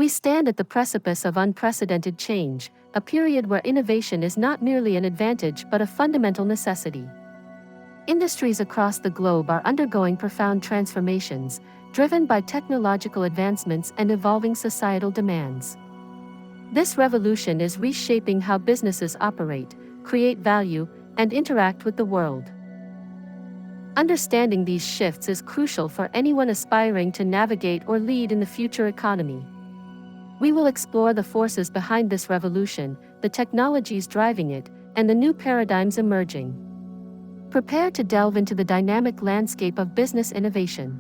We stand at the precipice of unprecedented change, a period where innovation is not merely an advantage but a fundamental necessity. Industries across the globe are undergoing profound transformations, driven by technological advancements and evolving societal demands. This revolution is reshaping how businesses operate, create value, and interact with the world. Understanding these shifts is crucial for anyone aspiring to navigate or lead in the future economy. We will explore the forces behind this revolution, the technologies driving it, and the new paradigms emerging. Prepare to delve into the dynamic landscape of business innovation.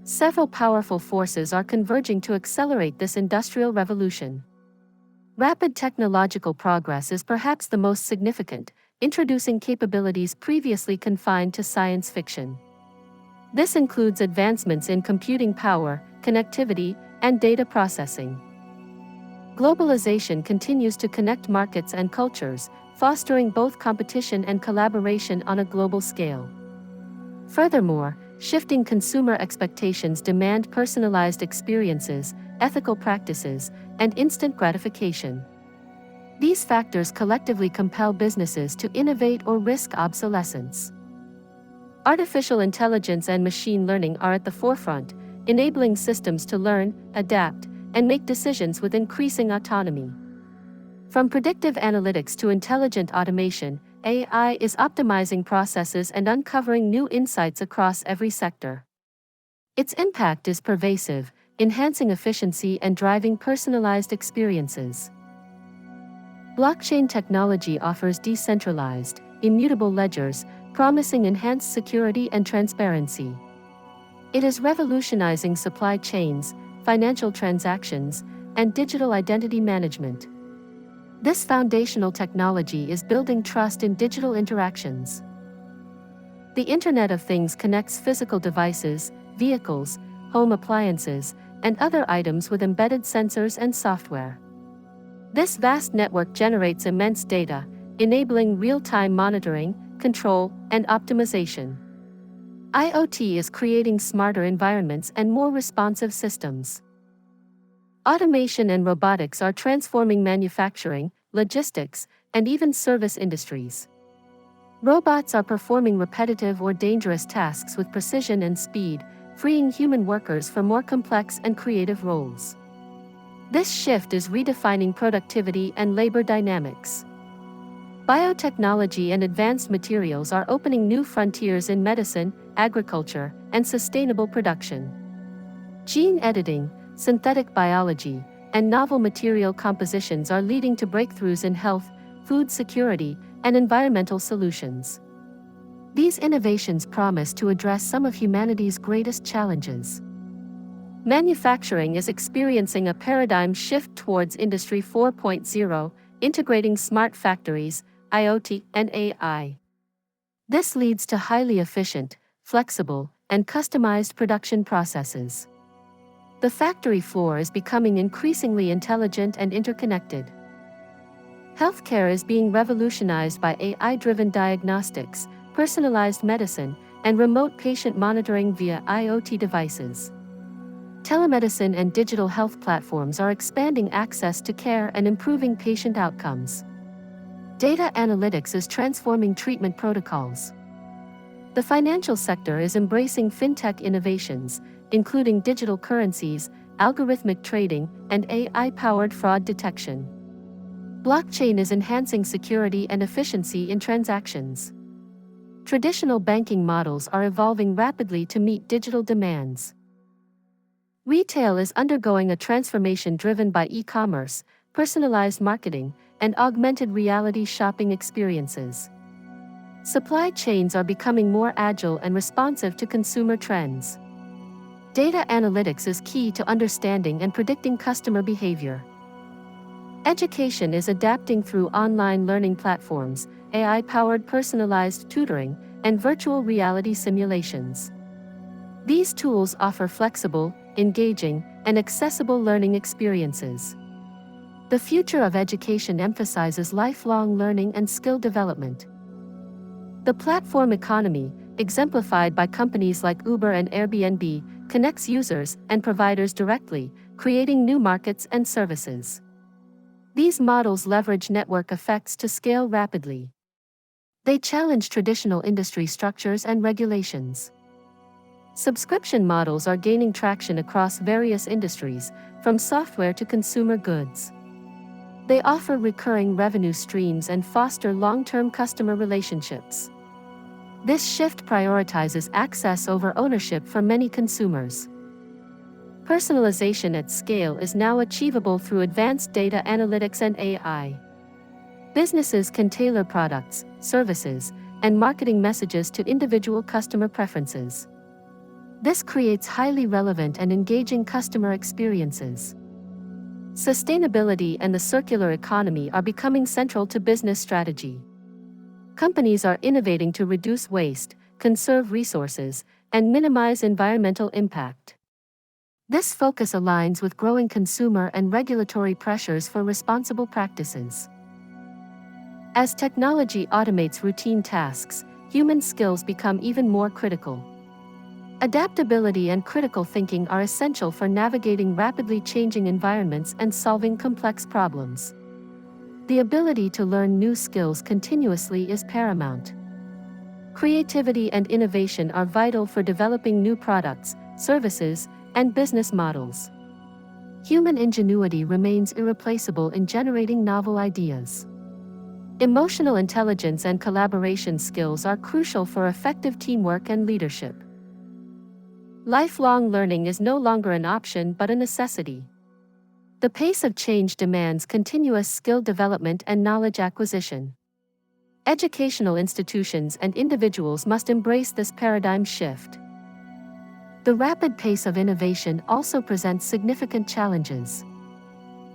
Several powerful forces are converging to accelerate this industrial revolution. Rapid technological progress is perhaps the most significant, introducing capabilities previously confined to science fiction. This includes advancements in computing power, connectivity, and data processing. Globalization continues to connect markets and cultures, fostering both competition and collaboration on a global scale. Furthermore, shifting consumer expectations demand personalized experiences, ethical practices, and instant gratification. These factors collectively compel businesses to innovate or risk obsolescence. Artificial intelligence and machine learning are at the forefront, enabling systems to learn, adapt, and make decisions with increasing autonomy. From predictive analytics to intelligent automation, AI is optimizing processes and uncovering new insights across every sector. Its impact is pervasive, enhancing efficiency and driving personalized experiences. Blockchain technology offers decentralized, immutable ledgers, promising enhanced security and transparency. It is revolutionizing supply chains, financial transactions, and digital identity management. This foundational technology is building trust in digital interactions. The Internet of Things connects physical devices, vehicles, home appliances, and other items with embedded sensors and software. This vast network generates immense data, enabling real-time monitoring, control, and optimization. IoT is creating smarter environments and more responsive systems. Automation and robotics are transforming manufacturing, logistics, and even service industries. Robots are performing repetitive or dangerous tasks with precision and speed, freeing human workers for more complex and creative roles. This shift is redefining productivity and labor dynamics. Biotechnology and advanced materials are opening new frontiers in medicine, agriculture, and sustainable production. Gene editing, synthetic biology, and novel material compositions are leading to breakthroughs in health, food security, and environmental solutions. These innovations promise to address some of humanity's greatest challenges. Manufacturing is experiencing a paradigm shift towards Industry 4.0, integrating smart factories, IoT, and AI. This leads to highly efficient, flexible, and customized production processes. The factory floor is becoming increasingly intelligent and interconnected. Healthcare is being revolutionized by AI-driven diagnostics, personalized medicine, and remote patient monitoring via IoT devices. Telemedicine and digital health platforms are expanding access to care and improving patient outcomes. Data analytics is transforming treatment protocols. The financial sector is embracing fintech innovations, including digital currencies, algorithmic trading, and AI-powered fraud detection. Blockchain is enhancing security and efficiency in transactions. Traditional banking models are evolving rapidly to meet digital demands. Retail is undergoing a transformation driven by e-commerce, personalized marketing, and augmented reality shopping experiences. Supply chains are becoming more agile and responsive to consumer trends. Data analytics is key to understanding and predicting customer behavior. Education is adapting through online learning platforms, AI-powered personalized tutoring, and virtual reality simulations. These tools offer flexible, engaging, and accessible learning experiences. The future of education emphasizes lifelong learning and skill development. The platform economy, exemplified by companies like Uber and Airbnb, connects users and providers directly, creating new markets and services. These models leverage network effects to scale rapidly. They challenge traditional industry structures and regulations. Subscription models are gaining traction across various industries, from software to consumer goods. They offer recurring revenue streams and foster long-term customer relationships. This shift prioritizes access over ownership for many consumers. Personalization at scale is now achievable through advanced data analytics and AI. Businesses can tailor products, services, and marketing messages to individual customer preferences. This creates highly relevant and engaging customer experiences. Sustainability and the circular economy are becoming central to business strategy. Companies are innovating to reduce waste, conserve resources, and minimize environmental impact. This focus aligns with growing consumer and regulatory pressures for responsible practices. As technology automates routine tasks, human skills become even more critical. Adaptability and critical thinking are essential for navigating rapidly changing environments and solving complex problems. The ability to learn new skills continuously is paramount. Creativity and innovation are vital for developing new products, services, and business models. Human ingenuity remains irreplaceable in generating novel ideas. Emotional intelligence and collaboration skills are crucial for effective teamwork and leadership. Lifelong learning is no longer an option but a necessity. The pace of change demands continuous skill development and knowledge acquisition. Educational institutions and individuals must embrace this paradigm shift. The rapid pace of innovation also presents significant challenges.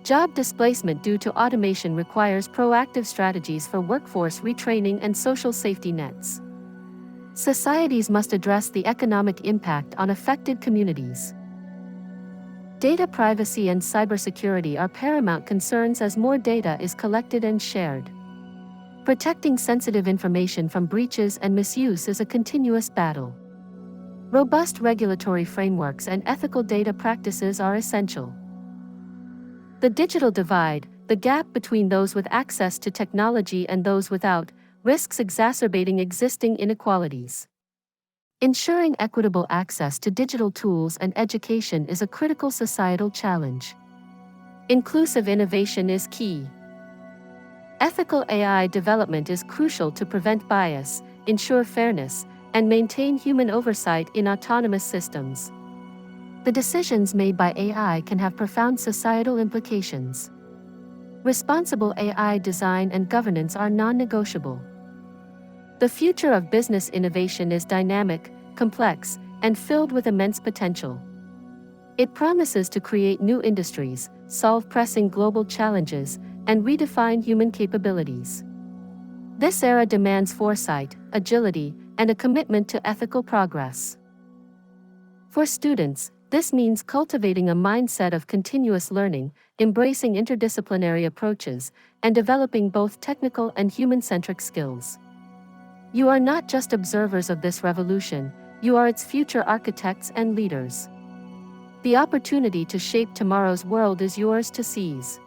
Job displacement due to automation requires proactive strategies for workforce retraining and social safety nets. Societies must address the economic impact on affected communities. Data privacy and cybersecurity are paramount concerns as more data is collected and shared. Protecting sensitive information from breaches and misuse is a continuous battle. Robust regulatory frameworks and ethical data practices are essential. The digital divide, the gap between those with access to technology and those without, risks exacerbating existing inequalities. Ensuring equitable access to digital tools and education is a critical societal challenge. Inclusive innovation is key. Ethical AI development is crucial to prevent bias, ensure fairness, and maintain human oversight in autonomous systems. The decisions made by AI can have profound societal implications. Responsible AI design and governance are non-negotiable. The future of business innovation is dynamic, complex, and filled with immense potential. It promises to create new industries, solve pressing global challenges, and redefine human capabilities. This era demands foresight, agility, and a commitment to ethical progress. For students, this means cultivating a mindset of continuous learning, embracing interdisciplinary approaches, and developing both technical and human-centric skills. You are not just observers of this revolution, you are its future architects and leaders. The opportunity to shape tomorrow's world is yours to seize.